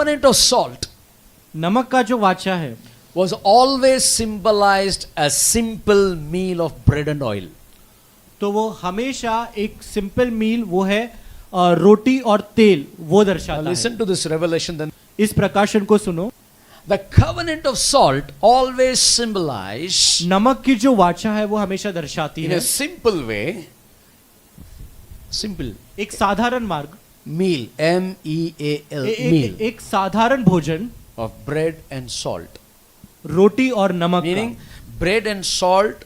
covenant of salt नमक का जो वाचा है was always symbolized as simple meal of bread and oil. तो वो हमेशा एक सिंपल मील वो है रोटी और तेल वो Now दर्शाता है। listen to this revelation then. इस प्रकाशन को सुनो। The covenant of salt always symbolized नमक की जो वाचा है वो हमेशा दर्शाती in है a simple way, simple एक साधारण मार्ग, meal, M-E-A-L, meal एक साधारण भोजन of bread and salt. रोटी और नमक Meaning का। bread and salt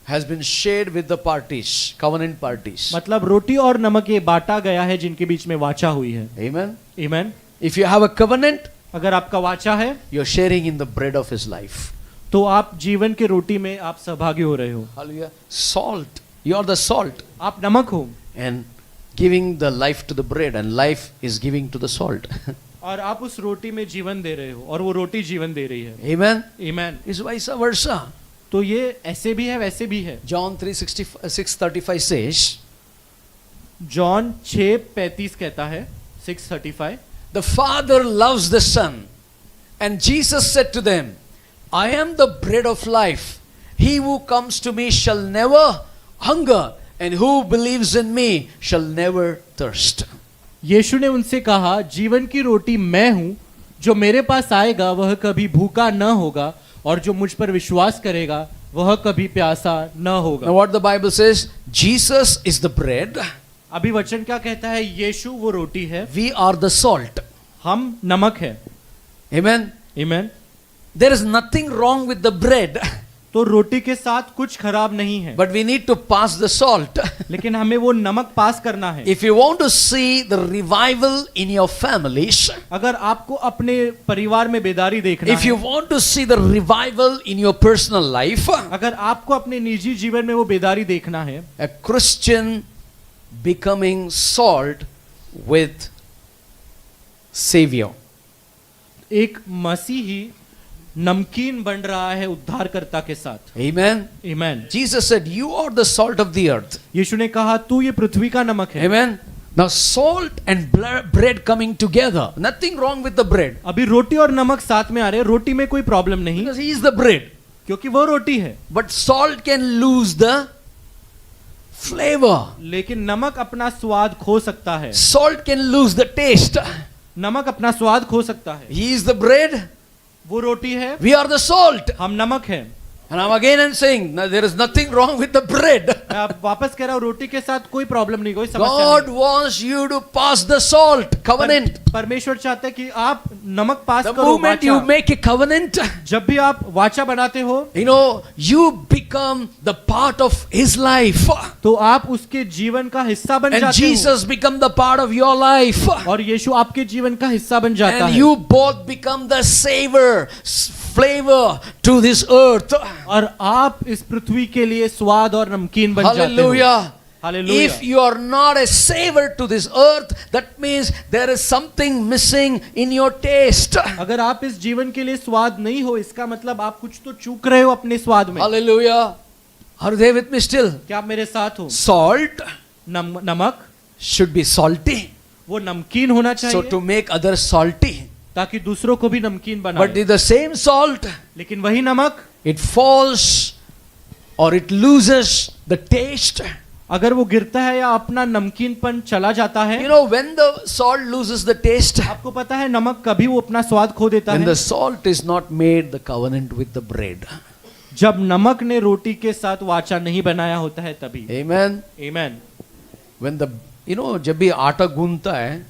has been shared with the parties, covenant parties. मतलब रोटी और नमक ये बांटा गया है जिनके बीच में वाचा हुई है। Amen. आमीन। If you have a covenant, अगर आपका वाचा है you're sharing in the bread of his life. तो आप जीवन के रोटी में आप सहभागी हो रहे हो। Hallelujah. Salt. You are the salt. आप नमक हो And giving the life to the bread, and life is giving to the salt. और आप उस रोटी में जीवन दे रहे हो और वो रोटी जीवन दे रही है। Amen. आमीन। It's vice versa. तो ये ऐसे भी है वैसे भी है। John 3:6-35 says, जॉन 6:35 कहता है 6:35 the Father loves the Son, and Jesus said to them, I am the bread of life. He who comes to me shall never hunger, and who believes in me shall never thirst. यीशु ने उनसे कहा, जीवन की रोटी मैं हूं, जो मेरे पास आएगा वह कभी भूखा न होगा और जो मुझ पर विश्वास करेगा वह कभी प्यासा न Now होगा। what the Bible says, Jesus is the bread, अभी वचन क्या कहता है? यीशु वो रोटी है, we are the salt. हम नमक है। Amen. आमीन। There is nothing wrong with the bread, तो रोटी के साथ कुछ खराब नहीं है, but we need to pass the salt. लेकिन हमें वो नमक पास करना है। If you want to see the revival in your families, अगर आपको अपने परिवार में बेदारी देखना if you है, want to see the revival in your personal life, अगर आपको अपने निजी जीवन में वो बेदारी देखना है, a Christian becoming salt with Savior. एक मसीही नमकीन बन रहा है उद्धारकर्ता के साथ। Amen. आमीन। Jesus said, you are the salt of the earth. यीशु ने कहा, तू ये पृथ्वी का नमक है। Amen. Now salt and bread coming together. Nothing wrong with the bread. अभी रोटी और नमक साथ में आ रहे हैं, रोटी में कोई प्रॉब्लम नहीं, Because he is the bread. क्योंकि वो रोटी है। But salt can lose the flavor. लेकिन नमक अपना स्वाद खो सकता है। Salt can lose the taste. नमक अपना स्वाद खो सकता है। He is the bread. वो रोटी है, We are the salt. हम नमक है। And I'm saying, no, there is nothing wrong with the bread. मैं अब वापस कह रहा हूँ, रोटी के साथ कोई प्रॉब्लम नहीं, कोई समस्या God नहीं। wants you to pass the salt covenant. परमेश्वर चाहता है कि आप नमक पास The करो। moment you वाचा। make a covenant, जब भी आप वाचा बनाते हो you know, you become the part of his life. तो आप उसके जीवन का हिस्सा बन And जाते Jesus become the part of your life. हो और यीशु आपके जीवन का हिस्सा बन जाता And है you both become the savor, flavor to this earth. और आप इस पृथ्वी के लिए स्वाद और नमकीन बन जाते हो। Hallelujah. Hallelujah. If you are not a savor to this earth, that means there is something missing in your taste. अगर आप इस जीवन के लिए स्वाद नहीं हो, इसका मतलब आप कुछ तो चूक रहे हो अपने स्वाद में। Hallelujah. Are they with me still? क्या आप मेरे साथ हो? Salt नमक should be salty. वो नमकीन होना So चाहिए to make others salty. ताकि दूसरों को भी नमकीन But बनाए। the same salt, लेकिन वही नमक it falls or it loses the taste. अगर वो गिरता है या अपना नमकीनपन चला जाता है, You know, when the salt loses the taste, आपको पता है नमक कभी वो अपना स्वाद खो देता when है the salt is not made the covenant with the bread. जब नमक ने रोटी के साथ वाचा नहीं बनाया होता है तभी। Amen. आमीन। When the, you know, जब भी आटा गूंथता है,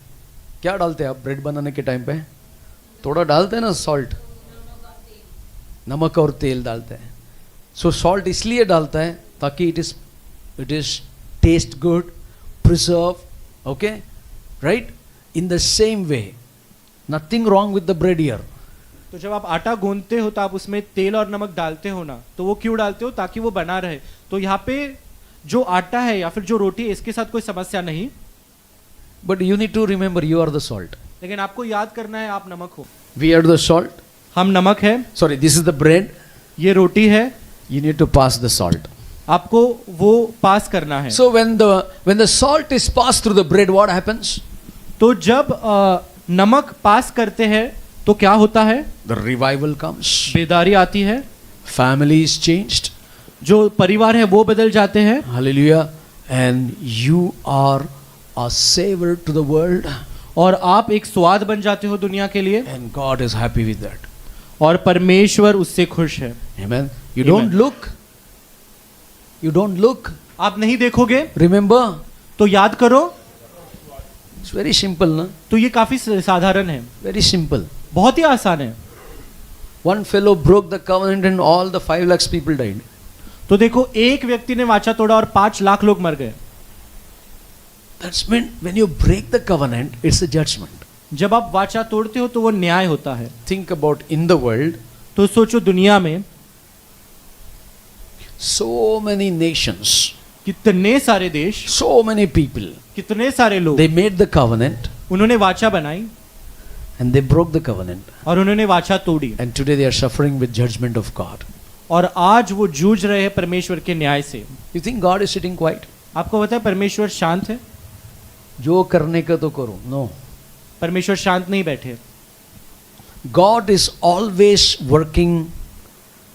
क्या डालते हैं आप ब्रेड बनाने के टाइम पे? थोड़ा डालते हैं ना सॉल्ट, नमक और तेल डालते हैं। सो सॉल्ट इसलिए डालता है ताकि it is taste good, preserve, okay, right? In the same way, nothing wrong with the bread here. तो जब आप आटा गूंथते हो तो आप उसमें तेल और नमक डालते हो ना, तो वो क्यों डालते हो? ताकि वो बना रहे। तो यहाँ पे जो आटा है या फिर जो रोटी है, इसके साथ कोई समस्या नहीं, but you need to remember you are the salt. लेकिन आपको याद करना है आप नमक हो। We are the salt. हम नमक है, sorry, this is the bread. ये रोटी है, you need to pass the salt. आपको वो पास करना है। So when the salt is passed through the bread, what happens? तो जब नमक पास करते हैं तो क्या होता है? The revival comes. बेदारी आती है, Family is changed. जो परिवार है वो बदल जाते हैं, Hallelujah. And you are a savor to the world. और आप एक स्वाद बन जाते हो दुनिया के लिए, And God is happy with that. और परमेश्वर उससे खुश है। Amen. You Amen. don't look. You don't look. आप नहीं देखोगे Remember? तो याद करो। It's very simple, na? तो ये काफी साधारण है, Very simple. बहुत ही आसान है। One fellow broke the covenant and all the 5 lakhs people died. तो देखो, एक व्यक्ति ने वाचा तोड़ा और 5 लाख लोग मर गए। That's mean when you break the covenant, it's a judgment. जब आप वाचा तोड़ते हो तो वो न्याय होता है। Think about in the world, तो सोचो, दुनिया में so many nations, कितने सारे देश, so many people, कितने सारे लोग, they made the covenant उन्होंने वाचा बनाई and they broke the covenant. और उन्होंने वाचा तोड़ी, And today they are suffering with judgment of God. और आज वो जूझ रहे हैं परमेश्वर के न्याय से। You think God is sitting quiet? आपको पता है परमेश्वर शांत है? जो करने का तो करो. No. परमेश्वर शांत नहीं बैठे। God is always working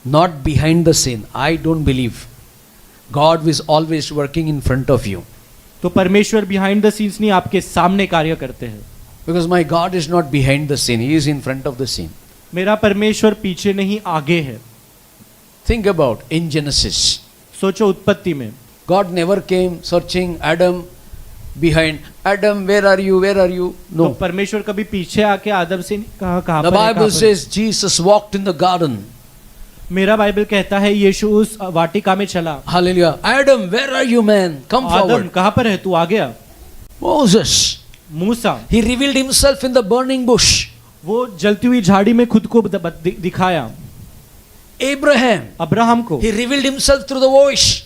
not behind the scene. I don't believe. God is always working in front of you. तो परमेश्वर बिहाइंड द सीन्स नहीं, आपके सामने कार्य करते हैं। Because my God is not behind the scene. He is in front of the scene. मेरा परमेश्वर पीछे नहीं, आगे है। Think about in Genesis. सोचो, उत्पत्ति में God never came searching Adam behind. Adam, where are you? Where are you? तो No. परमेश्वर कभी पीछे आके आदम से कहा कहाँ The पर है, Bible कहाँ पर? says Jesus walked in the garden. मेरा बाइबल कहता है यीशु उस वाटिका में चला। Hallelujah. Adam, where are you, man? Come Adam forward. कहाँ पर है, तू आ गया। Moses. Musa, He revealed himself in the burning bush. वो जलती हुई झाड़ी में खुद को दिखाया। Abraham. अब्राहम को, He revealed himself through the voice.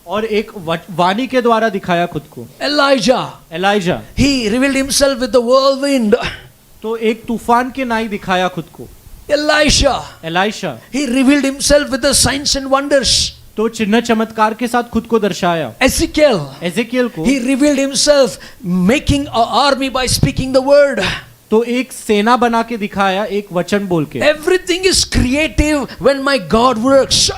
और एक वाणी के द्वारा दिखाया खुद को। Elijah. Elijah, He revealed himself with the whirlwind. तो एक तूफान के नाई दिखाया खुद को। Elisha. Elisha, He revealed himself with the signs and wonders. तो चिन्ह चमत्कार के साथ खुद को दर्शाया। Ezekiel. एजेकियल को, He revealed himself making an army by speaking the word. तो एक सेना बना के दिखाया एक वचन बोल के। Everything is creative when my God works.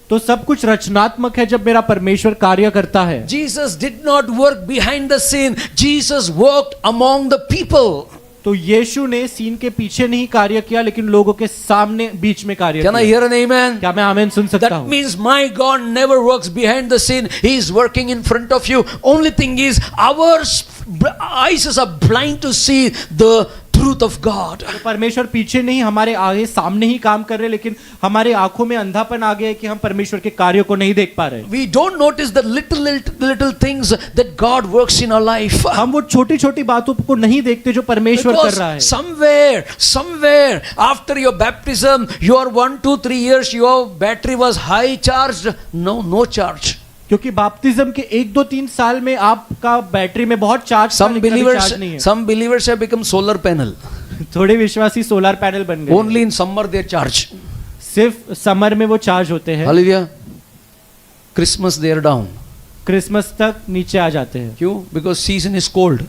तो सब कुछ रचनात्मक है जब मेरा परमेश्वर कार्य करता है। Jesus did not work behind the scene. Jesus worked among the people. तो यीशु ने सीन के पीछे नहीं कार्य किया, लेकिन लोगों के सामने बीच में कार्य Can I किया। hear an amen? क्या मैं आमीन सुन सकता That हूँ? means my God never works behind the scene. He is working in front of you. Only thing is our eyes are blind to see the truth of God. तो परमेश्वर पीछे नहीं, हमारे आगे सामने ही काम कर रहे, लेकिन हमारे आंखों में अंधापन आ गया है कि हम परमेश्वर के कार्यों को नहीं देख पा रहे। We don't notice the little things that God works in our life. हम वो छोटी छोटी बातों को नहीं देखते जो परमेश्वर कर रहा है। Because somewhere after your baptism, your 1, 2, 3 years, your battery was high charged. No charge. क्योंकि बैप्टिज्म के 1, 2, 3 साल में आपका बैटरी में बहुत charge Some believers have become solar panel. थोड़े विश्वासी सोलर पैनल बन गए। Only in summer they charge. सिर्फ समर में वो चार्ज होते हैं। Hallelujah. Christmas they are down. Christmas तक नीचे आ जाते हैं। क्यों? Because season is cold.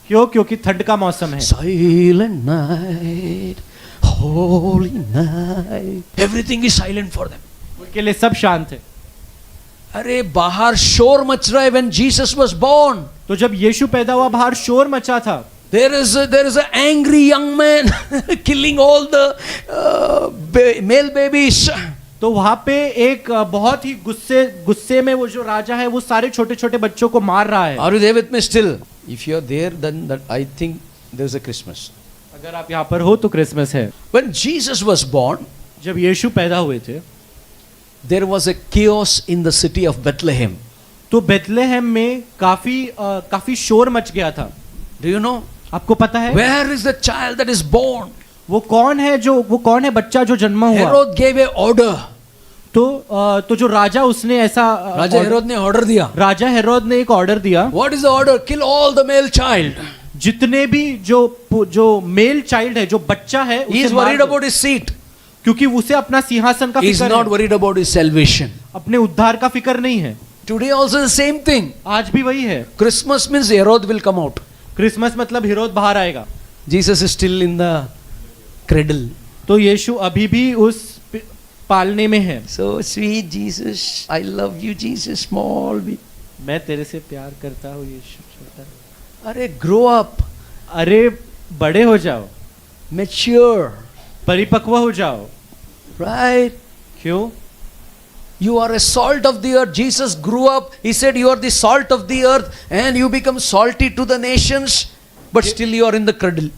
क्यों? क्योंकि ठंड का मौसम है। Silent night, holy night. Everything is silent for them. उनके लिए सब शांत है। अरे बाहर शोर मच रहा है when Jesus was born. तो जब यीशु पैदा हुआ बाहर शोर मचा था। There is an angry young man killing all the male babies. तो वहां पे एक बहुत ही गुस्से में वो जो राजा है वो सारे छोटे छोटे बच्चों को मार रहा है। Are you there with me still? If you are there, then that I think there is a Christmas. अगर आप यहाँ पर हो तो क्रिसमस है। When Jesus was born, जब यीशु पैदा हुए थे there was a chaos in the city of Bethlehem. तो बेथलेहम में काफी शोर मच गया था। Do you know? आपको पता है? Where is the child that is born? वो कौन है बच्चा जो जन्मा हुआ? Herod gave a order. तो जो राजा उसने ऐसा राजा हेरोद ने ऑर्डर दिया। राजा हेरोद ने एक ऑर्डर दिया। What is the order? Kill all the male child. जितने भी जो मेल चाइल्ड है, जो बच्चा है, He is worried about his seat. क्योंकि उसे अपना सिंहासन का He is फिक्र not है, worried about his salvation. अपने उद्धार का फिक्र नहीं है। Today also the same thing. आज भी वही है। Christmas means Herod will come out. Christmas मतलब हेरोद बाहर आएगा। Jesus is still in the cradle. तो यीशु अभी भी उस पालने में है। So sweet Jesus, I love you Jesus, small bit. मैं तेरे से प्यार करता हूँ यीशु छोटा। अरे grow up, अरे बड़े हो जाओ, mature, परिपक्व हो जाओ। right? क्यों? You are a salt of the earth. Jesus grew up. He said you are the salt of the earth and you become salty to the nations, but still you are in the cradle.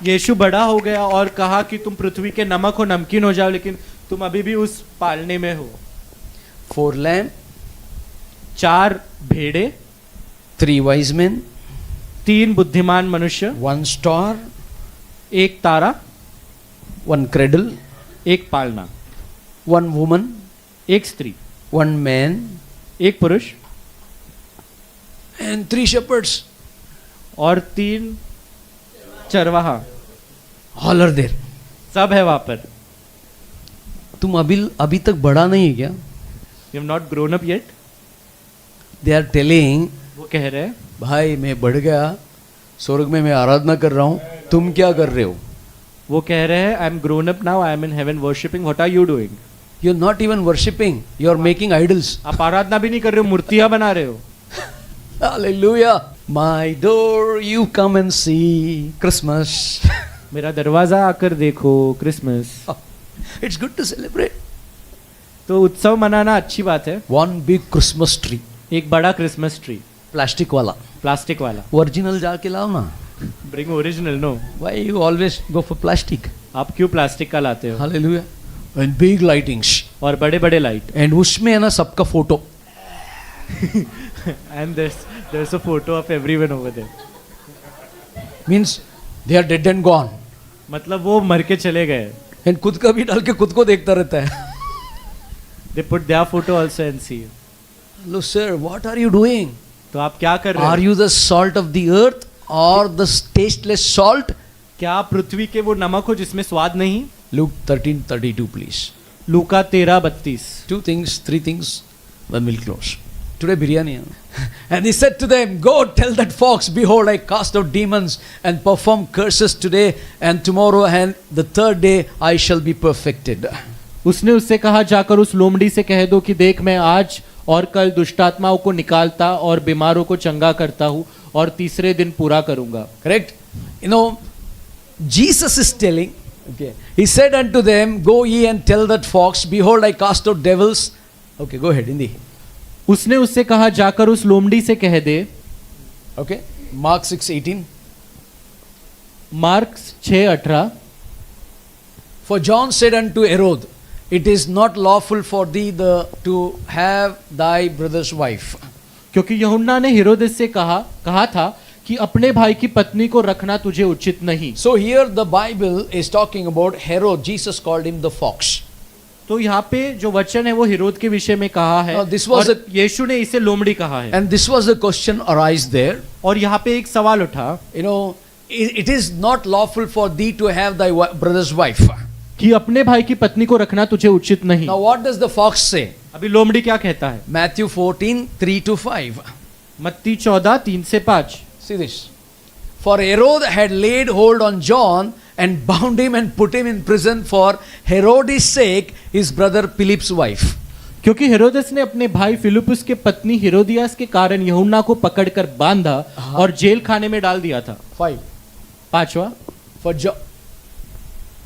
यीशु बड़ा हो गया और कहा कि तुम पृथ्वी के नमक हो, नमकीन हो जाओ, लेकिन तुम अभी भी उस पालने में हो। 4 lamb, 4 भेड़े, 3 wise men, 3 बुद्धिमान मनुष्य, 1 star, 1 तारा, 1 cradle, 1 पालना, 1 woman, 1 स्त्री, 1 man, 1 पुरुष and 3 shepherds. और 3 चरवाहा। All are there. सब है वहां पर। तुम अभी तक बड़ा नहीं है क्या? You have not grown up yet? They are telling, वो कह रहे हैं भाई मैं बढ़ गया, स्वर्ग में मैं आराधना कर रहा हूँ, तुम क्या कर रहे हो? वो कह रहे हैं I am grown up now, I am in heaven worshipping, what are you doing? You are not even worshipping, you are making idols. आप आराधना भी नहीं कर रहे हो, मूर्तियां बना रहे हो। Hallelujah. My door, you come and see Christmas. मेरा दरवाजा आकर देखो, Christmas. It's good to celebrate. तो उत्सव मनाना अच्छी बात है। One big Christmas tree. एक बड़ा क्रिसमस ट्री, Plastic वाला. प्लास्टिक वाला। Original जाके लाओ ना. Bring original. No, Why you always go for plastic? आप क्यों प्लास्टिक का लाते हो? Hallelujah. And big lightings. और बड़े बड़े लाइट। And उसमें है ना सबका photo. And there's a photo of everyone over there. Means they are dead and gone. मतलब वो मर के चले गए। And खुद का भी डाल के खुद को देखता रहता है. They put their photo also and see. Hello sir, what are you doing? तो आप क्या कर रहे Are हो? you the salt of the earth or the tasteless salt? क्या आप पृथ्वी के वो नमक हो जिसमें स्वाद नहीं? Luke 13:32 please. Luka 13:32। 2 things, 3 things, then we'll close. Today biryani. And he said to them, go tell that fox, behold, I cast out demons and perform curses today and tomorrow and the third day I shall be perfected. उसने उससे कहा, जाकर उस लोमड़ी से कह दो कि देख मैं आज और कल दुष्टात्माओं को निकालता और बीमारों को चंगा करता हूँ और तीसरे दिन पूरा करूंगा। Correct? You know, Jesus is telling, okay, he said unto them, go ye and tell that fox, behold, I cast out devils. Okay, go ahead, Hindi. उसने उससे कहा, जाकर उस लोमड़ी से कह दे। Okay, Mark 6:18. Mark 6:18। For John said unto Herod, it is not lawful for thee to have thy brother's wife. क्योंकि यूहन्ना ने हेरोदेस से कहा था कि अपने भाई की पत्नी को रखना तुझे उचित नहीं। So here the Bible is talking about Herod. Jesus called him the fox. तो यहाँ पे जो वचन है वो हेरोद के विषय में कहा है। Now, this was और यीशु ने इसे लोमड़ी कहा है। And this was the question arise there. और यहाँ पे एक सवाल उठा, You know, it is not lawful for thee to have thy brother's wife. कि अपने भाई की पत्नी को रखना तुझे उचित नहीं। Now what does the fox say? अभी लोमड़ी क्या कहता है? Matthew 14:3-5. मत्ती 14:3-5। See this. For Herod had laid hold on John and bound him and put him in prison for Herod's sake, his brother Philip's wife. क्योंकि हेरोदेस ने अपने भाई फिलिपुस के पत्नी हेरोदियास के कारण यूहन्ना को पकड़कर बांधा और जेल खाने में डाल दिया था। 5. 5वां, For John.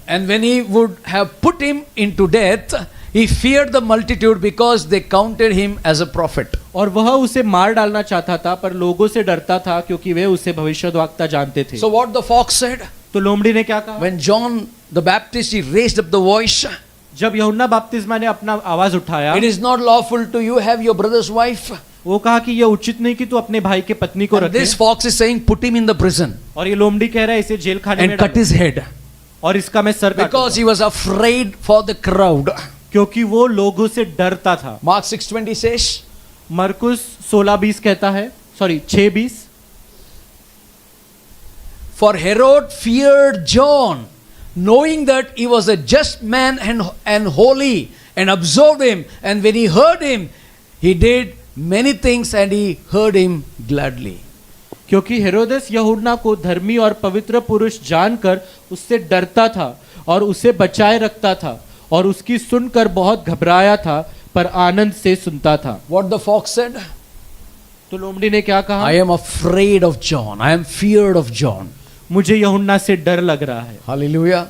And when he would have put him into death, he feared the multitude because they counted him as a prophet. और वह उसे मार डालना चाहता था पर लोगों से डरता था क्योंकि वे उसे भविष्यद्वक्ता जानते थे। So what the fox said? तो लोमड़ी ने क्या कहा? When John the Baptist, he raised up the voice. जब यूहन्ना बपतिस्मा ने अपना आवाज उठाया, It is not lawful to you have your brother's wife. वो कहा कि यह उचित नहीं कि तू अपने भाई के पत्नी को And रखे। this fox is saying, put him in the prison और ये लोमड़ी कह रहा है इसे जेल खाने में and cut डालो। his head. और इसका मैं sir Because काटूंगा। he was afraid for the crowd. क्योंकि वो लोगों से डरता था। Mark 6:20 says, मरकुस 16:20 कहता है, sorry 6:20। For Herod feared John, knowing that he was a just man and holy, and observed him. And when he heard him, he did many things and he heard him gladly. क्योंकि हेरोदेस यूहन्ना को धर्मी और पवित्र पुरुष जानकर उससे डरता था और उसे बचाए रखता था और उसकी सुनकर बहुत घबराया था पर आनंद से सुनता था। What the fox said? तो लोमड़ी ने क्या कहा? I am afraid of John. I am feared of John. मुझे यूहन्ना से डर लग रहा है। Hallelujah.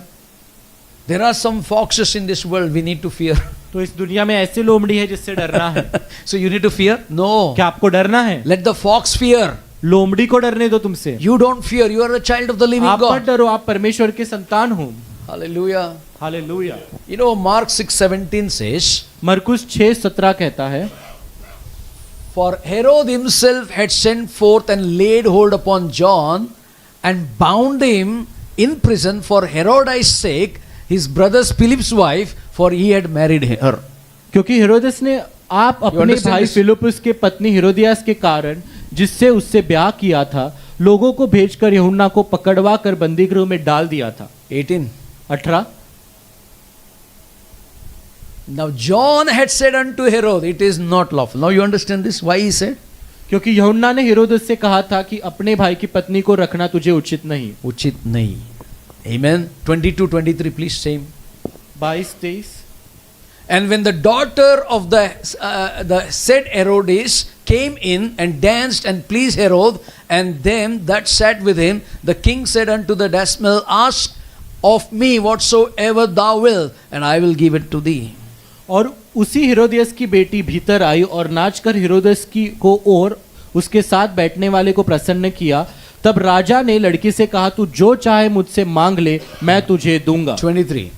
There are some foxes in this world we need to fear. तो इस दुनिया में ऐसे लोमड़ी है जिससे डरना है। So you need to fear? No. क्या आपको डरना है? Let the fox fear. लोमड़ी को डरने दो तुमसे। You don't fear. You are a child of the living आप मत God. डरो, आप परमेश्वर के संतान हो। Hallelujah. Hallelujah. You know, Mark 6:17 says, मरकुस 6:17 कहता है, For Herod himself had sent forth and laid hold upon John and bound him in prison for Herodias' sake, his brother Philip's wife, for he had married her. क्योंकि हेरोदेस ने आप अपने understand भाई this? Philip के पत्नी हेरोदियास के कारण जिससे उससे ब्याह किया था, लोगों को भेजकर यूहन्ना को पकड़वा कर बंदी गृह में डाल दिया था। 18. 18। Now John had said unto Herod, it is not lawful. Now you understand this? Why he said? क्योंकि यूहन्ना ने हेरोदेस से कहा था कि अपने भाई की पत्नी को रखना तुझे उचित नहीं। उचित नहीं. Amen. 22-23, please, same. 22-23। And when the daughter of the said Herodias came in and danced and pleased Herod and them that sat with him, the king said unto the damsel, Ask of me whatsoever thou wilt, and I will give it to thee. और उसी Herodias की बेटी भीतर आई और नाचकर हेरोदेस की को और उसके साथ बैठने वाले को प्रसन्न किया। तब राजा ने लड़की से कहा, तू जो चाहे मुझसे मांग ले, मैं तुझे दूंगा। 23.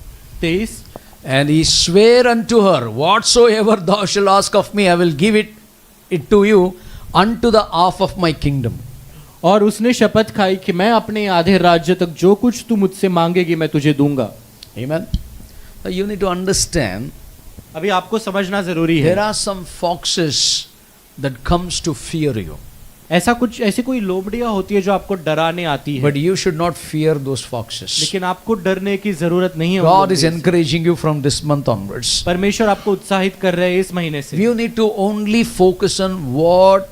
23। And he sware unto her, Whatsoever thou shalt ask of me, I will give it to you unto the half of my kingdom. और उसने शपथ खाई कि मैं अपने आधे राज्य तक जो कुछ तू मुझसे मांगेगी मैं तुझे दूंगा। Amen. Now you need to understand, अभी आपको समझना जरूरी है, there are some foxes that comes to fear you. ऐसी कोई लोमड़ियां होती है जो आपको डराने आती है, But you should not fear those foxes. लेकिन आपको डरने की जरूरत नहीं है। उन God is लोमड़ियों से। encouraging you from this month onwards. परमेश्वर आपको उत्साहित कर रहे हैं इस महीने से। You need to only focus on what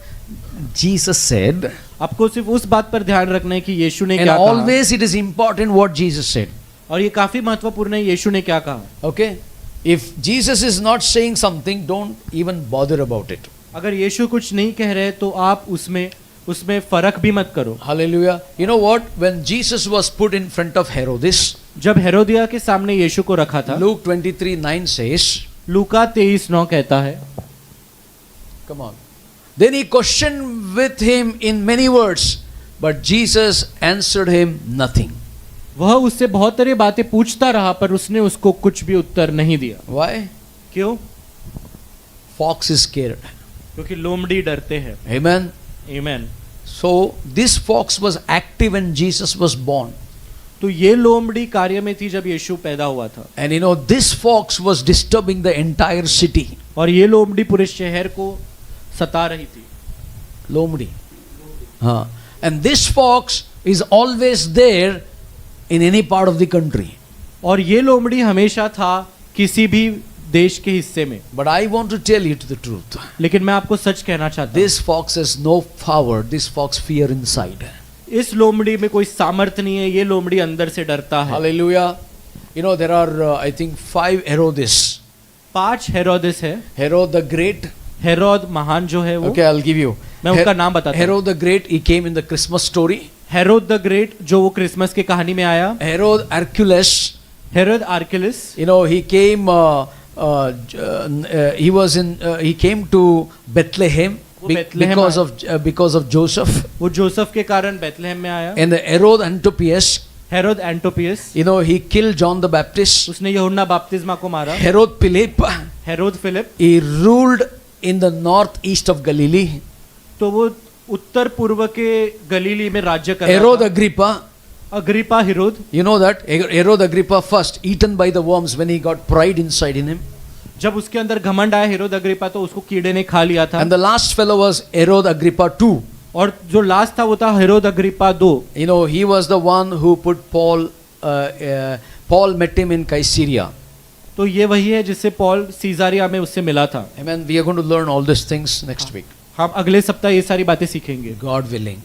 Jesus said. आपको सिर्फ उस बात पर ध्यान रखना है कि यीशु ने And क्या कहा। always it is important what Jesus said. और ये काफी महत्वपूर्ण है यीशु ने क्या कहा। Okay? If Jesus is not saying something, don't even bother about it. अगर यीशु कुछ नहीं कह रहे तो आप उसमें फर्क भी मत करो। Hallelujah. You know what? When Jesus was put in front of Herodes, जब हेरोदिया के सामने यीशु को रखा था, Luke 23:9 says, लूका 23:9 कहता है, come on. Then he questioned with him in many words, but Jesus answered him nothing. वह उससे बहुत सारी बातें पूछता रहा पर उसने उसको कुछ भी उत्तर नहीं दिया। Why? क्यों? Fox is scared. क्योंकि लोमड़ी डरते हैं। Amen. आमीन। So this fox was active when Jesus was born. तो ये लोमड़ी कार्य में थी जब यीशु पैदा हुआ था। And you know, this fox was disturbing the entire city. और ये लोमड़ी पूरे शहर को सता रही थी। Lomdi. And this fox is always there in any part of the country. और ये लोमड़ी हमेशा था किसी भी देश के हिस्से में। But I want to tell you the truth. लेकिन मैं आपको सच कहना चाहता हूँ, This fox has no power. This fox fear inside. इस लोमड़ी में कोई सामर्थ्य नहीं है, ये लोमड़ी अंदर से डरता है। Hallelujah. You know, there are, I think, 5 Herodes. 5 हेरोदेस है। Herod the Great. हेरोद महान जो है वो, Okay, I'll give you. मैं उनका नाम बताता हूँ। Herod the Great, he came in the Christmas story. Herod the Great जो वो क्रिसमस की कहानी में आया। Herod Archelaus. Herod Archelaus, You know, he came. He came to Bethlehem वो बेथलेहम because of Joseph. वो जोसेफ के कारण बेथलेहम में आया। And the Herod Antipas, Herod एंटोपियस, you know, he killed John the Baptist. उसने यूहन्ना बपतिस्मा को मारा। Herod Philip, Herod Philip, he ruled in the northeast of Galilee. तो वो उत्तर पूर्व के गलीली में राज्य कर Herod रहा था। Agrippa, Agrippa Herod, you know that Herod Agrippa first eaten by the worms when he got pride inside in him. जब उसके अंदर घमंड आया हेरोद अग्रिपा तो उसको कीड़े ने खा लिया था। And the last fellow was Herod Agrippa II. और जो लास्ट था वो था Herod Agrippa 2। You know, he was the one who put Paul met him in Caesarea. तो ये वही है जिससे पॉल सीजारिया में उससे मिला था। Amen. We are going to learn all these things next week. हम अगले सप्ताह ये सारी बातें सीखेंगे, God willing.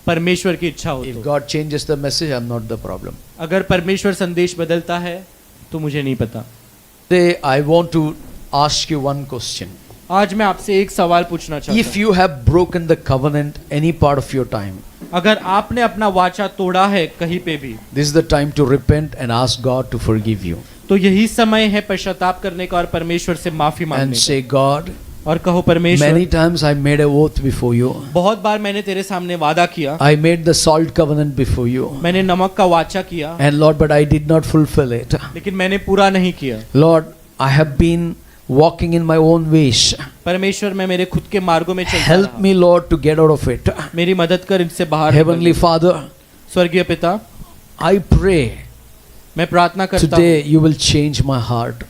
परमेश्वर की इच्छा हो If तो। God changes the message, I'm not the problem. अगर परमेश्वर संदेश बदलता है तो मुझे नहीं पता। Today, I want to ask you one question. आज मैं आपसे एक सवाल पूछना चाहता If हूँ। you have broken the covenant any part of your time, अगर आपने अपना वाचा तोड़ा है कहीं पे भी, this is the time to repent and ask God to forgive you. तो यही समय है पश्चाताप करने का और परमेश्वर से माफी And मांगने say, God, का। और कहो परमेश्वर, many times I made a oath before you. बहुत बार मैंने तेरे सामने वादा किया, I made the salt covenant before you. मैंने नमक का वाचा किया, And Lord, but I did not fulfill it. लेकिन मैंने पूरा नहीं किया। Lord, I have been walking in my own ways. परमेश्वर, मैं मेरे खुद के मार्गों में चलता Help रहा। me, Lord, to get out of it. मेरी मदद कर इनसे बाहर Heavenly निकलने। Father, स्वर्गीय पिता, I pray मैं प्रार्थना करता today हूँ, you will change my heart.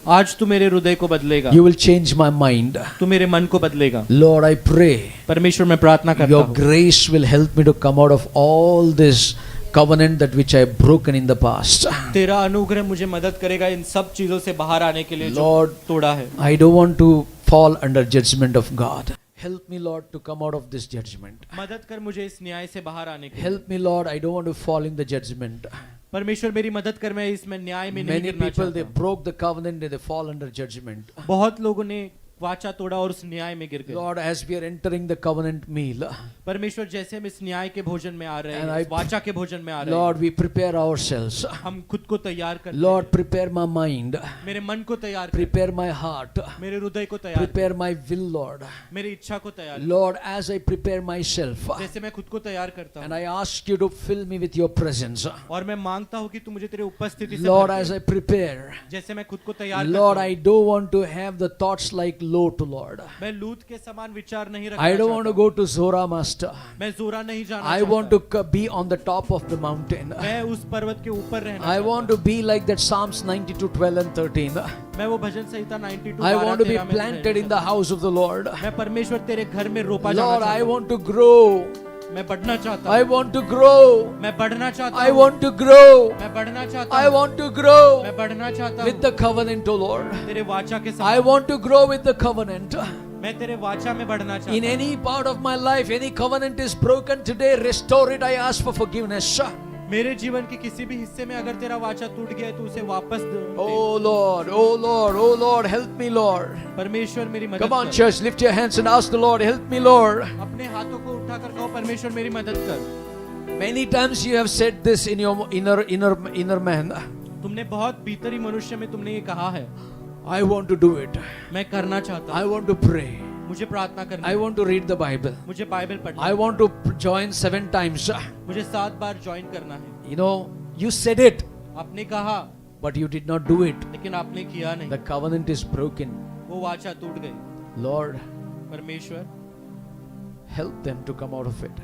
आज तू मेरे हृदय को बदलेगा, You will change my mind. तू मेरे मन को बदलेगा। Lord, I pray परमेश्वर, मैं प्रार्थना करता your हूँ, grace will help me to come out of all this covenant that which I have broken in the past. तेरा अनुग्रह मुझे मदद करेगा इन सब चीजों से बाहर आने के लिए जो Lord, तोड़ा है। I don't want to fall under judgment of God. Help me, Lord, to come out of this judgment. मदद कर मुझे इस न्याय से बाहर आने के लिए। Help me, Lord, I don't want to fall in the judgment. परमेश्वर, मेरी मदद कर, मैं इसमें न्याय में नहीं Many गिरना people, they चाहता। broke the covenant and they fall under judgment. बहुत लोगों ने वाचा तोड़ा और उस न्याय में गिर गए। Lord, as we are entering the covenant meal, परमेश्वर, जैसे हम इस न्याय के भोजन में आ रहे And हैं, I- इस वाचा के भोजन में आ रहे हैं, Lord, we prepare ourselves. हम खुद को तैयार करते Lord, हैं। prepare my mind. मेरे मन को तैयार कर, Prepare my heart. मेरे हृदय को तैयार कर, Prepare my will, Lord. मेरी इच्छा को तैयार कर। Lord, as I prepare myself, जैसे मैं खुद को तैयार करता and हूँ I ask you to fill me with your presence. और मैं मांगता हूँ कि तू मुझे तेरे उपस्थिति से Lord, भर as दे। I prepare, जैसे मैं खुद को तैयार Lord, करता I हूँ, don't want to have the thoughts like Lot, Lord. मैं लूत के समान विचार नहीं रखना I don't want to चाहता go to Zora, Master. हूँ। मैं जोरा नहीं जाना I चाहता। want to be on the top of the mountain. मैं उस पर्वत के ऊपर रहना I चाहता want to be like that Psalms 92, 12 and 13. हूँ। मैं वो भजन संहिता 92 I want to be 12 में planted in रहना the house of the Lord. चाहता हूँ। मैं परमेश्वर तेरे घर में रोपा जाना Lord, चाहता I हूँ। want to grow. मैं बढ़ना चाहता I हूँ। want to grow. मैं बढ़ना चाहता I हूँ। want to grow. मैं बढ़ना चाहता I हूँ। want to grow मैं बढ़ना चाहता with हूँ the covenant, O Lord. तेरे वाचा के I समान। want to grow with the covenant. मैं तेरे वाचा में बढ़ना In चाहता हूँ। any part of my life, any covenant is broken today, restore it. I ask for forgiveness. मेरे जीवन के किसी भी हिस्से में अगर तेरा वाचा टूट गया है तो उसे वापस दे। Oh Lord, oh Lord, oh Lord, help me, Lord. परमेश्वर मेरी मदद Come on, कर। church, lift your hands and ask the Lord, help me, Lord. अपने हाथों को उठाकर कहो, परमेश्वर मेरी मदद कर। Many times you have said this in your inner man. तुमने बहुत भीतरी मनुष्य में तुमने ये कहा है, I want to do it. मैं करना चाहता I हूँ, want to pray. मुझे प्रार्थना करनी I है, want to read the Bible. मुझे बाइबल पढ़ना I है, want to join 7 times. मुझे 7 बार ज्वाइन करना है। You know, you said it, आपने कहा but you did not do it. लेकिन आपने किया नहीं। The covenant is broken. वो वाचा टूट गई। Lord, परमेश्वर help them to come out of it.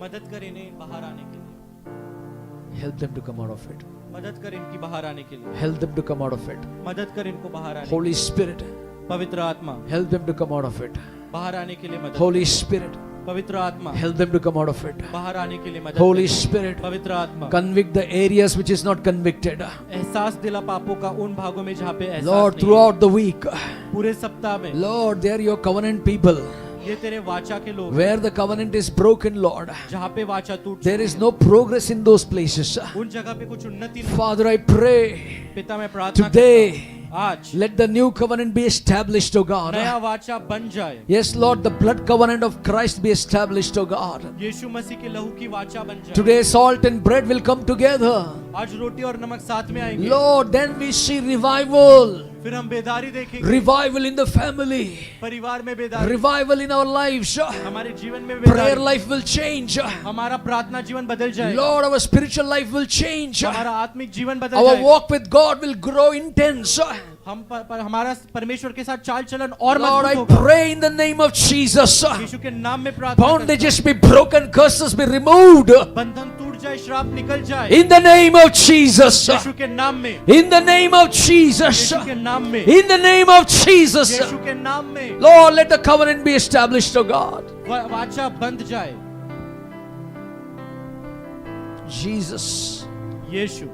मदद कर इन्हें बाहर आने के लिए, Help them to come out of it. मदद कर इनकी बाहर आने के लिए, Help them to come out of it. मदद कर इनको बाहर आने। Holy Spirit, पवित्र आत्मा help them to come out of it. बाहर आने के लिए मदद। Holy Spirit, पवित्र आत्मा help them to come out of it. बाहर आने के लिए मदद। Holy Spirit, पवित्र आत्मा convict the areas which is not convicted. एहसास दिला पापों का उन भागों में जहाँ पे एहसास Lord, नहीं है। throughout the week, पूरे सप्ताह में Lord, they are your covenant people. ये तेरे वाचा के लोग, Where the covenant is broken, Lord, जहाँ पे वाचा टूट there चुकी is है, no progress in those places. उन जगह पे कुछ उन्नति नहीं। Father, I pray पिता मैं प्रार्थना करता today, हूँ, आज let the new covenant be established, O God. नया वाचा बन जाए। Yes, Lord, the blood covenant of Christ be established, O God. यीशु मसीह के लहू की वाचा बन जाए। Today, salt and bread will come together. आज रोटी और नमक साथ में आएंगे। Lord, then we see revival. फिर हम बेदारी देखेंगे, Revival in the family. परिवार में बेदारी, Revival in our lives. हमारे जीवन में Prayer बेदारी, life will change. हमारा प्रार्थना जीवन बदल जाए, Lord, our spiritual life will change. हमारा आत्मिक जीवन बदल Our जाए, walk with God will grow intense. हमारा परमेश्वर के साथ चाल चलन और Lord, I मजबूत होगा। pray in the name of Jesus. यीशु के नाम में प्रार्थना करता हूं। Bondages be broken, curses be removed. बंधन टूट जाए, श्राप निकल जाए, In the name of Jesus. यीशु के नाम में, In the name of Jesus. यीशु के नाम में, In the name of Jesus. यीशु के नाम में Lord, let the covenant be established, O God. वाचा बंध जाए। Jesus. Yeshu,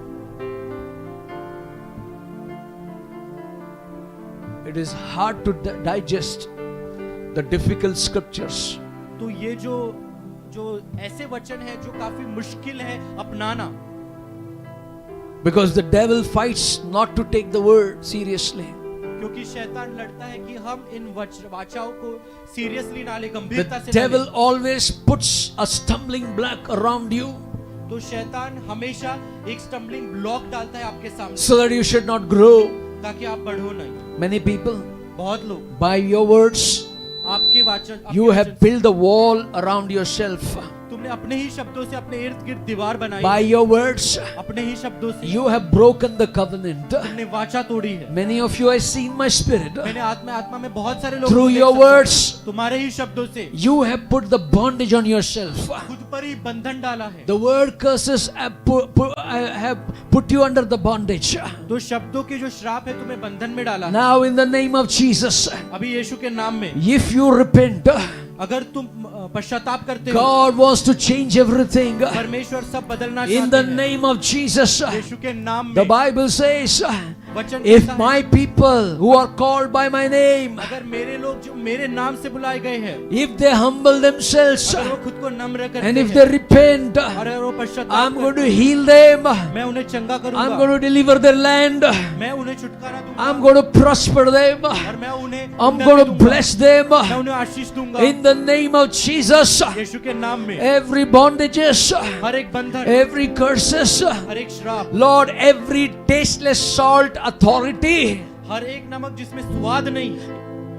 It is hard to digest the difficult scriptures. तो ये जो जो ऐसे वचन है जो काफी मुश्किल है अपनाना, because the devil fights not to take the word seriously. क्योंकि शैतान लड़ता है कि हम इन वाचाओं को सीरियसली ना ले, The गंभीरता से ना devil ले। always puts a stumbling block around you तो शैतान हमेशा एक स्टम्बलिंग ब्लॉक डालता है आपके सामने, so that you should not grow. ताकि आप बढ़ो नहीं। Many people, बहुत लोग by your words, आपके वाचन, you have built the wall around yourself. तुमने अपने ही शब्दों से अपने इर्द गिर्द दीवार बनाई, By your words, अपने ही शब्दों से you have broken the covenant. तुमने वाचा तोड़ी है। Many of you I see in my spirit. मैंने आत्मा में बहुत सारे लोग Through your words, तुम्हारे ही शब्दों से you have put the bondage on yourself. खुद पर ही बंधन डाला है। The word curses have put you under the bondage. तो शब्दों के जो श्राप है तुम्हें बंधन में डाला है। Now in the name of Jesus, अभी यीशु के नाम में if you repent, अगर तुम पश्चाताप करते हो, God wants to change everything. परमेश्वर सब बदलना In चाहते the हैं। name of Jesus, यीशु के नाम the में Bible says, वचन if कहता है, my people who are called by my name, अगर मेरे लोग जो मेरे नाम से बुलाए गए हैं, if they humble themselves अगर वो खुद को नम्र करते and if हैं, they repent, और अगर वो पश्चाताप I'm going to करते हैं, heal them. मैं उन्हें चंगा I'm करूंगा, going to deliver their land. मैं उन्हें छुटकारा दूंगा, I'm going to prosper them. और मैं उन्हें I'm उन्नति going to दूंगा, bless them. मैं उन्हें आशीष दूंगा। In the name of Jesus, यीशु के नाम में every bondages, हर एक बंधन, every curses, हर एक श्राप, Lord, every tasteless salt authority, हर एक नमक जिसमें स्वाद नहीं,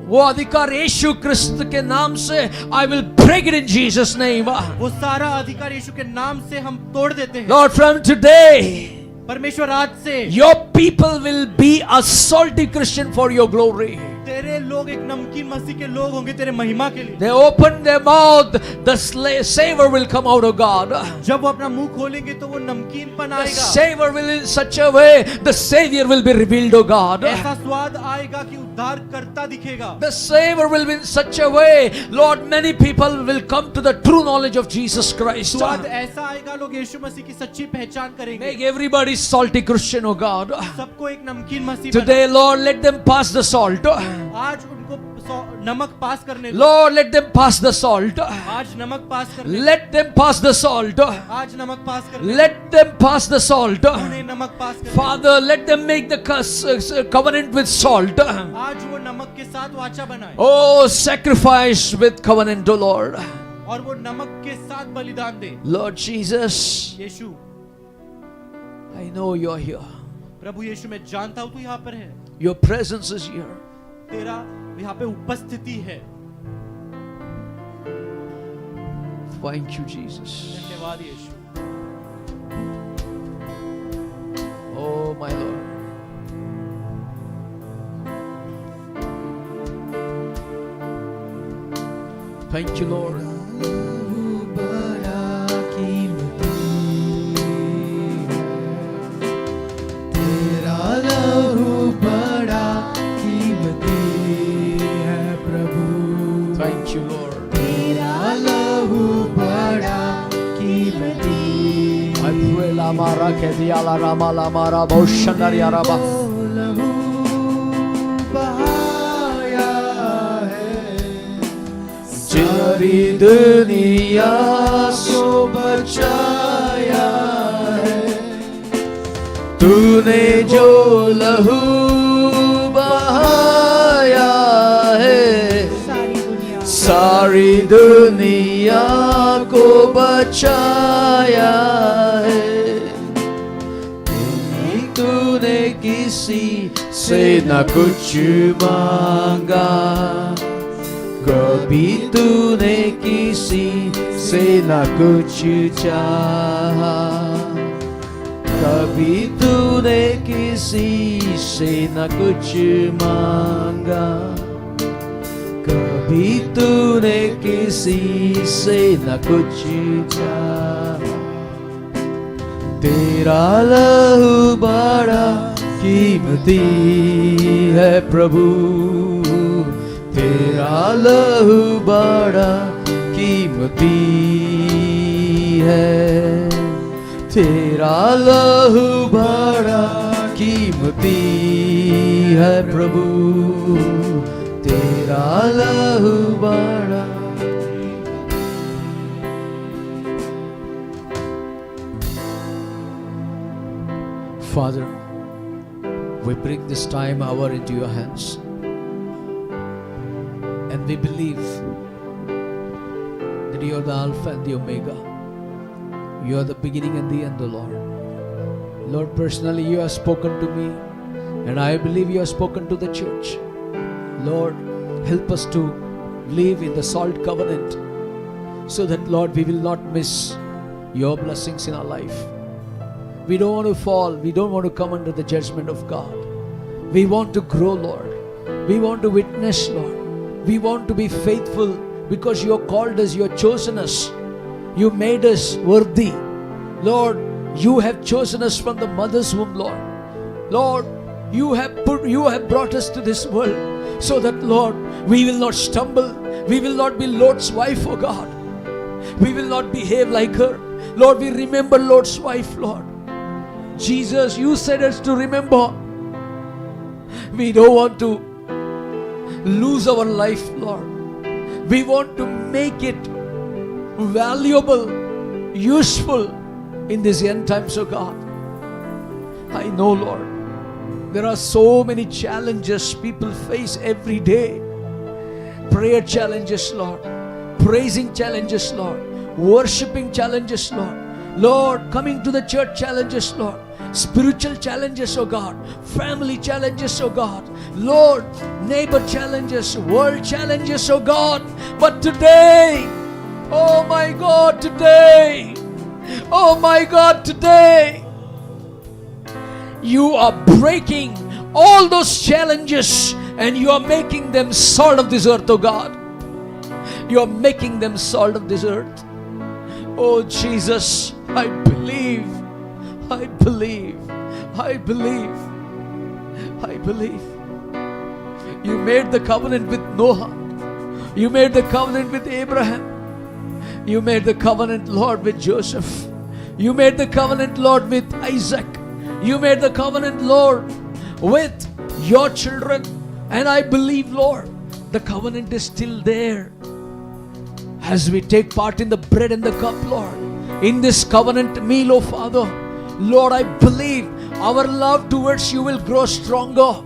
वो अधिकार यीशु क्रिस्त के नाम से I will break it in Jesus name. वो सारा अधिकार यीशु के नाम से हम तोड़ देते हैं। Lord, from today परमेश्वर आज से your people will be a salty Christian for your glory. तेरे लोग एक नमकीन मसीह के लोग होंगे तेरे महिमा के लिए। They open their mouth, the savor will come out of God. जब वो अपना मुंह खोलेंगे तो वो नमकीनपन The आएगा, savor will in such a way the Savior will be revealed, O God. ऐसा स्वाद आएगा कि उद्धार करता दिखेगा। The savor will be in such a way, Lord, many people will come to the true knowledge of Jesus Christ. स्वाद ऐसा आएगा, लोग यीशु मसीह की सच्ची पहचान करेंगे। Make everybody salty Christian, O God. सबको एक नमकीन मसीह Today, Lord, let them pass the salt. आज उनको नमक पास करने दो। Lord, let them pass the salt. आज नमक पास करने दो। Let them pass the salt. आज नमक पास करने दो। Let them pass the salt. उन्हें नमक पास करने दो। Father, let them make the covenant with salt. आज वो नमक के साथ वाचा बनाए, Oh, sacrifice with covenant, O Lord. और वो नमक के साथ बलिदान दे। Lord Jesus, Yeshu, I know you're here. प्रभु यीशु, मैं जानता हूँ तू यहाँ पर है, Your presence is here. तेरा यहाँ पे उपस्थिति है। Thank you, Jesus. धन्यवाद यीशु। Oh, my Lord. Thank you, Lord. Thank you, Lord. I pray la mara ke dia la rama la mara boshandar ya raba. सारी दुनिया को बचाया है तूने जो लहू बहाया है सारी दुनिया को बचाया है तूने किसी से न कुछ मांगा कभी तूने किसी से न कुछ चाहा कभी तूने किसी से न कुछ मांगा कभी तूने किसी से न कुछ चाहा तेरा लहू बड़ा कीमती है प्रभु तेरा लहू बड़ा कीमती है तेरा लहू बड़ा कीमती है प्रभु तेरा लहू बड़ा Father, we bring this time hour into your hands, and we believe that you are the Alpha and the Omega. You are the beginning and the end, O Lord. Lord, personally you have spoken to me, and I believe you have spoken to the church. Lord, help us to live in the salt covenant, so that, Lord, we will not miss your blessings in our life. We don't want to fall. We don't want to come under the judgment of God. We want to grow, Lord. We want to witness, Lord. We want to be faithful, because you have called us, you have chosen us. You made us worthy. Lord, you have chosen us from the mother's womb, Lord. Lord, you have brought us to this world, so that, Lord, we will not stumble. We will not be Lord's wife, oh God. We will not behave like her. Lord, we remember Lord's wife, Lord. Jesus, you said us to remember. We don't want to lose our life, Lord. We want to make it valuable, useful in these end times, oh God. I know, Lord, there are so many challenges people face every day. Prayer challenges, Lord. Praising challenges, Lord. Worshipping challenges, Lord. Lord, coming to the church challenges, Lord. Spiritual challenges, oh God. Family challenges, oh God. Lord, neighbor challenges, world challenges, oh God. But today, oh my God, today, oh my God, today, you are breaking all those challenges, and you are making them salt of this earth, oh God. You are making them salt of this earth. Oh Jesus, I believe, I believe, I believe, I believe. You made the covenant with Noah. You made the covenant with Abraham. You made the covenant, Lord, with Joseph. You made the covenant, Lord, with Isaac. You made the covenant, Lord, with your children. And I believe, Lord, the covenant is still there. As we take part in the bread and the cup, Lord, in this covenant meal, oh Father, Lord, I believe our love towards you will grow stronger.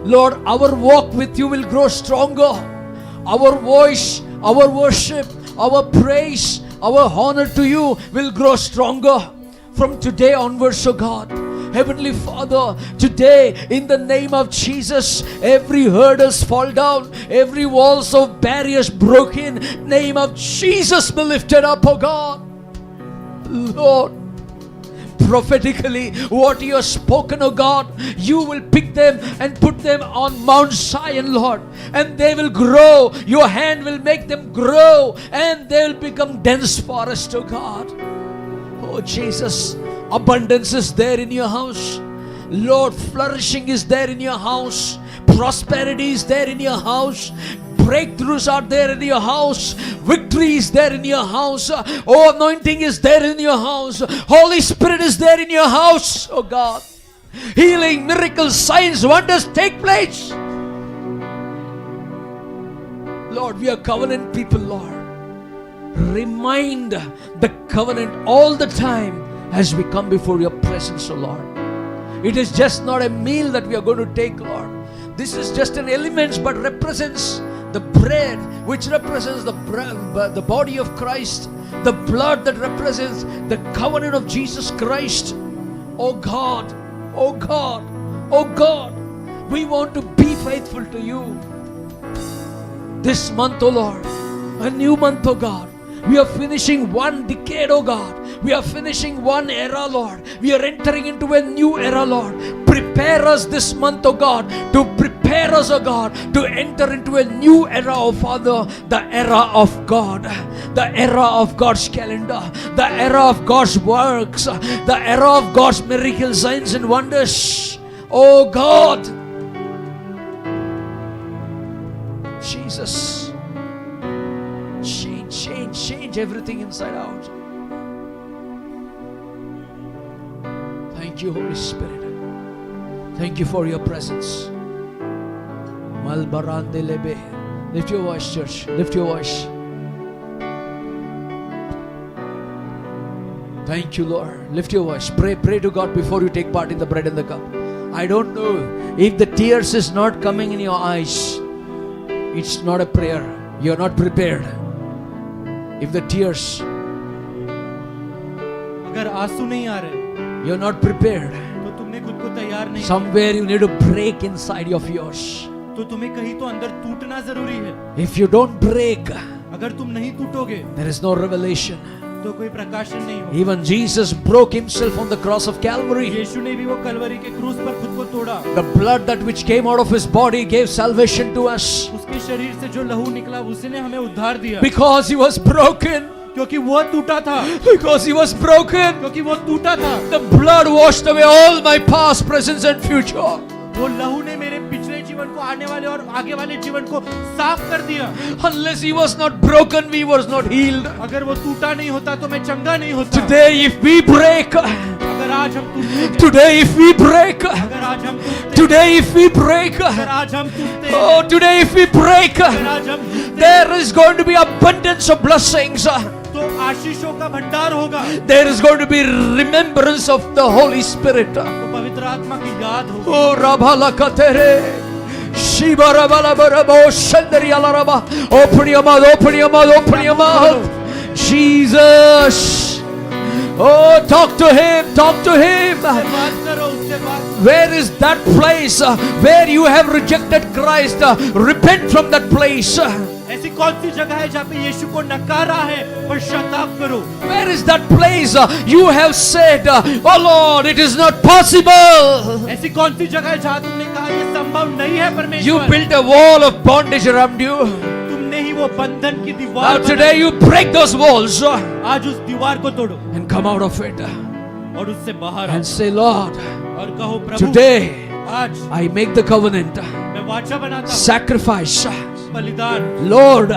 Lord, our walk with you will grow stronger. Our voice, our worship, our praise, our honor to you will grow stronger from today onwards, oh God. Heavenly Father, today in the name of Jesus, every hurdles fall down, every walls of barriers broken. Name of Jesus be lifted up, oh God. Lord, prophetically, what you have spoken, oh God, you will pick them and put them on Mount Zion, Lord, and they will grow. Your hand will make them grow, and they will become dense forest, oh God. Oh Jesus, abundance is there in your house. Lord, flourishing is there in your house. Prosperity is there in your house. Breakthroughs are there in your house. Victory is there in your house. Oh, anointing is there in your house. Holy Spirit is there in your house, oh God. Healing, miracles, signs, wonders take place. Lord, we are covenant people, Lord. Remind the covenant all the time as we come before your presence, oh Lord. It is just not a meal that we are going to take, Lord. This is just an element, but represents the bread, which represents the body of Christ, the blood that represents the covenant of Jesus Christ. Oh God, oh God, oh God, we want to be faithful to you. This month, oh Lord, a new month, oh God. We are finishing one decade, oh God. We are finishing one era, Lord. We are entering into a new era, Lord. Prepare us this month, oh God, to prepare us, oh God, to enter into a new era, oh Father, the era of God, the era of God's calendar, the era of God's works, the era of God's miracles, signs and wonders. Oh God, Jesus, change everything inside out. Thank you, Holy Spirit. Thank you for your presence. Lift your voice, church. Lift your voice. Thank you, Lord. Lift your voice. Pray to God before you take part in the bread and the cup. I don't know if the tears is not coming in your eyes. It's not a prayer. You're not prepared. If the tears, अगर आंसू नहीं आ रहे you're not prepared. तो तुमने खुद को तैयार नहीं Somewhere you need to break inside of yours. तो तुम्हें कहीं तो अंदर टूटना जरूरी है. If you don't break, अगर तुम नहीं टूटोगे there is no revelation. तो कोई प्रकाशन नहीं होगा. Even Jesus broke himself on the cross of Calvary. यीशु ने भी वो कलवरी के क्रूस पर खुद को तोड़ा. The blood that which came out of his body gave salvation to us. उसके शरीर से जो लहू निकला उसी ने हमें उद्धार दिया. Because he was broken. क्योंकि वो टूटा था. Because he was broken. क्योंकि वो टूटा था. The blood washed away all my past, present and future. वो लहू ने मेरे पिछले जीवन को, आने वाले और आगे वाले जीवन को साफ कर दिया. Unless he was not broken, we was not healed. अगर वो टूटा नहीं होता तो मैं चंगा नहीं होता. Today if we break, अगर आज हम टूटते, today if we break, अगर आज हम टूटते, today if we break, अगर आज हम टूटते, oh today if we break, अगर आज हम टूटते, there is going to be abundance of blessings. तो आशीषों का भंडार होगा. There is going to be remembrance of the Holy Spirit. तो पवित्र आत्मा की याद होगी. Oh Rabala Katere. Shiba Rabala Barabo Shandari Alaraba. Open your mouth, open your mouth, open your mouth. Jesus. Oh, talk to him, talk to him. उससे बात करो, उससे बात. Where is that place where you have rejected Christ? Repent from that place. ऐसी कौन सी जगह है जहाँ पे यीशु को नकारा है? पश्चाताप करो. Where is that place you have said, oh Lord, it is not possible? ऐसी कौन सी जगह है जहाँ तुमने कहा ये संभव नहीं है परमेश्वर? You built a wall of bondage around you. तुमने ही वो बंधन की Now दीवार today you break those walls आज उस दीवार को तोड़ो and come out of it और उससे बाहर आओ and say, Lord, और कहो प्रभु today आज I make the covenant, मैं वाचा बनाता हूँ. sacrifice. बलिदान. Lord,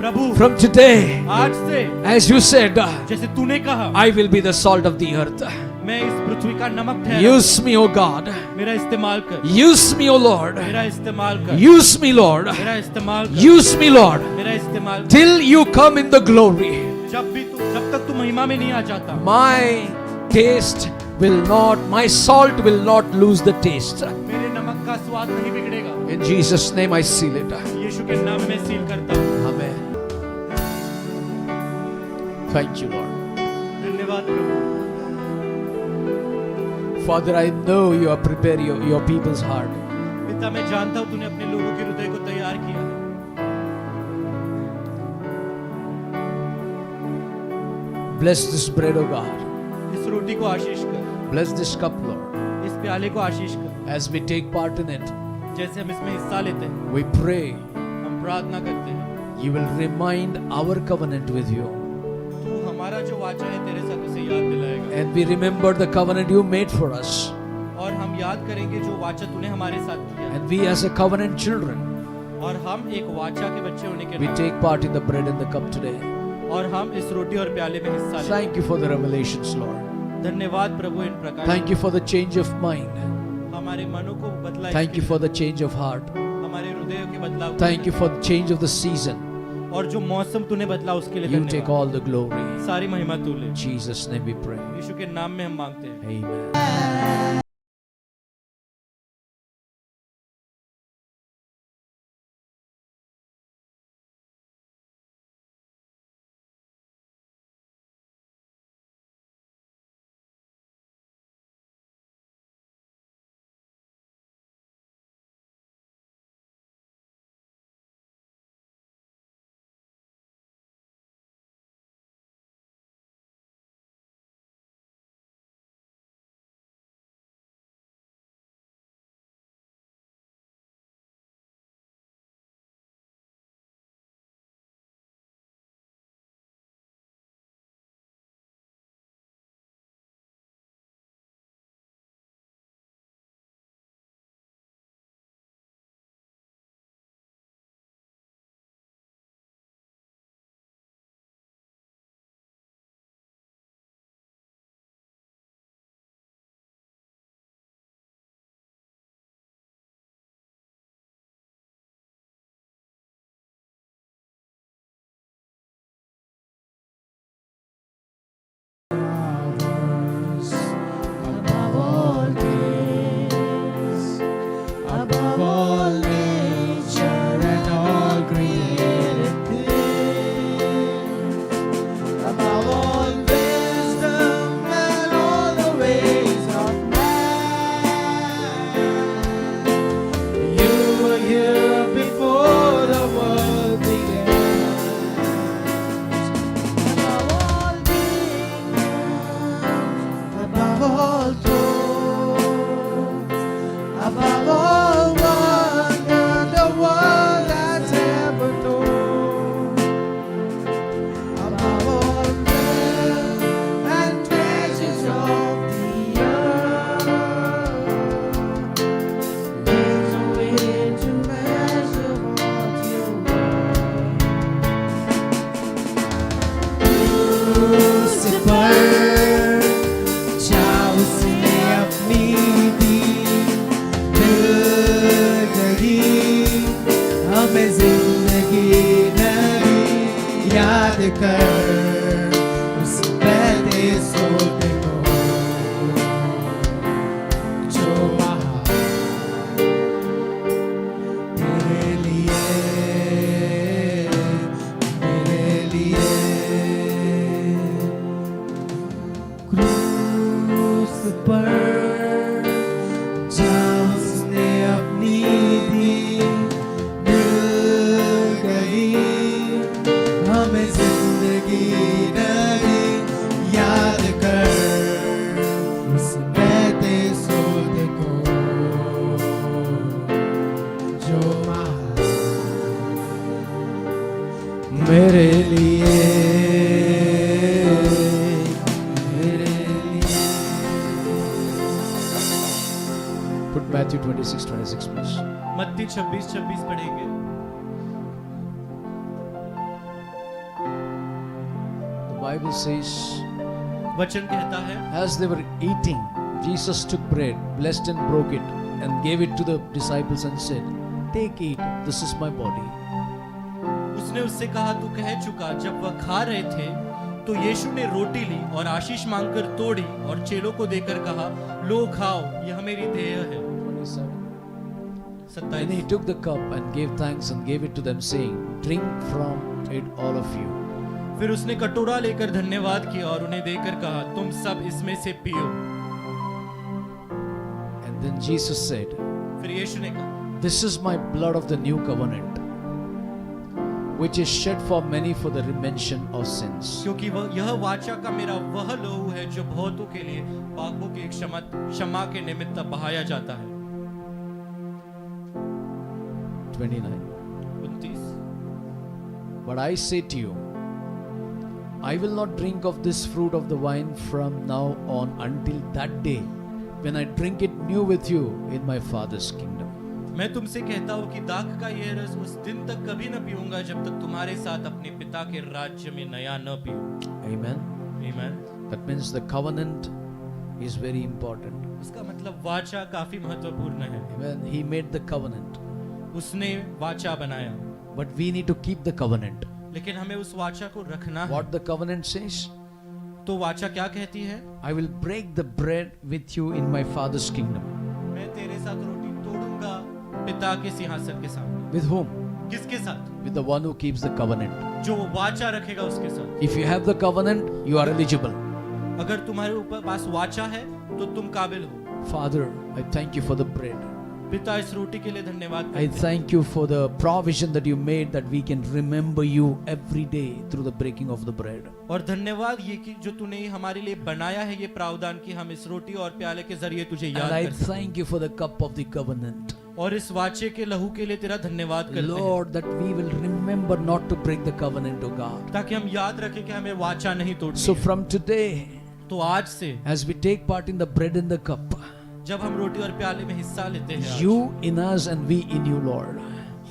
प्रभु from today, आज से as you said, जैसे तूने कहा I will be the salt of the earth. मैं इस पृथ्वी का नमक ठहरा. Use me, O God. मेरा इस्तेमाल कर. Use me, O Lord. मेरा इस्तेमाल कर. Use me, Lord. मेरा इस्तेमाल कर. Use me, Lord. मेरा इस्तेमाल कर. Till you come in the glory. जब तक तू महिमा में नहीं आ जाता, My taste will not, my salt will not lose the taste. मेरे नमक का स्वाद नहीं बिगड़ेगा. In Jesus' name I seal it. यीशु के नाम में सील करता हूँ. Amen. Thank you, Lord. धन्यवाद प्रभु. Father, I know you are preparing your people's heart. पिता, मैं जानता हूँ तूने अपने लोगों के हृदय को तैयार किया है. Bless this bread, O God. इस रोटी को आशीष कर. Bless this cup, Lord. इस प्याले को आशीष कर. As we take part in it, जैसे हम इसमें हिस्सा लेते हैं, we pray हम प्रार्थना करते हैं, you will remind our covenant with you. तू हमारा जो वाचा है तेरे साथ उसे याद दिलाएगा. And we remember the covenant you made for us. और हम याद करेंगे जो वाचा तूने हमारे साथ किया. And we as a covenant children, और हम एक वाचा के बच्चे होने के we नाते take part in the bread and the cup today. और हम इस रोटी और प्याले में हिस्सा लेते हैं. Thank you for the revelations, Lord. धन्यवाद प्रभु इन प्रकार. Thank you for the change of mind. हमारे मनों को बदला. Thank you for the change of heart. हमारे हृदयों के बदलाव. Thank you for the change of the season. और जो मौसम तूने बदला उसके लिए You take धन्यवाद. all the glory. सारी महिमा तू ले. In Jesus' name we pray. यीशु के नाम में हम मांगते हैं. Amen. Matthew 26:26, please. मत्ती 26:26 पढ़ेंगे। The Bible says, वचन कहता है, as they were eating, Jesus took bread, blessed and broke it, and gave it to the disciples and said, "Take, eat, this is my body." उसने उससे कहा, तू कह चुका। जब वह खा रहे थे तो यीशु ने रोटी ली और आशीष मांगकर तोड़ी और चेलों को देकर कहा, लो खाओ, यह मेरी देह है। 27. 27। And he took the cup and gave thanks and gave it to them, saying, "Drink from it, all of you. फिर उसने कटोरा लेकर धन्यवाद किया और उन्हें देकर कहा, तुम सब इसमें से पियो। And then Jesus said, फिर यीशु ने कहा, "This is my blood of the new covenant, which is shed for many for the remission of sins." क्योंकि यह वाचा का मेरा वह लहू है जो बहुतों के लिए पापों की क्षमा के निमित्त बहाया जाता है। 29. 29। But I say to you, I will not drink of this fruit of the vine from now on until that day when I drink it new with you in my Father's kingdom. मैं तुमसे कहता हूँ कि दाख का यह रस उस दिन तक कभी न पीऊंगा जब तक तुम्हारे साथ अपने पिता के राज्य में नया न पीऊं। Amen. Amen। That means the covenant is very important. उसका मतलब वाचा काफी महत्वपूर्ण है। Amen. He made the covenant. उसने वाचा बनाया, But we need to keep the covenant. लेकिन हमें उस वाचा को रखना है। What the covenant says? तो वाचा क्या कहती है? I will break the bread with you in my Father's kingdom. मैं तेरे साथ रोटी तोड़ूंगा पिता के सिंहासन के सामने। With whom? किसके साथ? With the one who keeps the covenant. जो वाचा रखेगा उसके साथ। If you have the covenant, you are eligible. अगर तुम्हारे ऊपर पास वाचा है तो तुम काबिल हो। Father, I thank you for the bread. पिता, इस रोटी के लिए धन्यवाद I करते हैं। thank you for the provision that you made that we can remember you every day through the breaking of the bread. और धन्यवाद ये कि जो तूने हमारे लिए बनाया है ये प्रावधान कि हम इस रोटी और प्याले के जरिए तुझे And याद I कर सकें। thank you for the cup of the covenant. और इस वाचे के लहू के लिए तेरा धन्यवाद करते हैं, Lord, that we will remember not to break the covenant, O God. ताकि हम याद रखें कि हमें वाचा नहीं तोड़नी So है। from today, तो आज से as we take part in the bread and the cup, जब हम रोटी और प्याले में हिस्सा लेते हैं, you in us and we in you, Lord.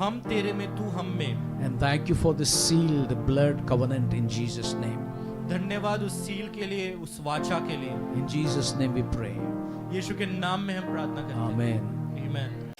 हम तेरे में तू हम में। And thank you for the sealed blood covenant in Jesus' name. धन्यवाद उस सील के लिए, उस वाचा के लिए। In Jesus' name we pray. यीशु के नाम में हम प्रार्थना करते हैं। Amen. आमीन।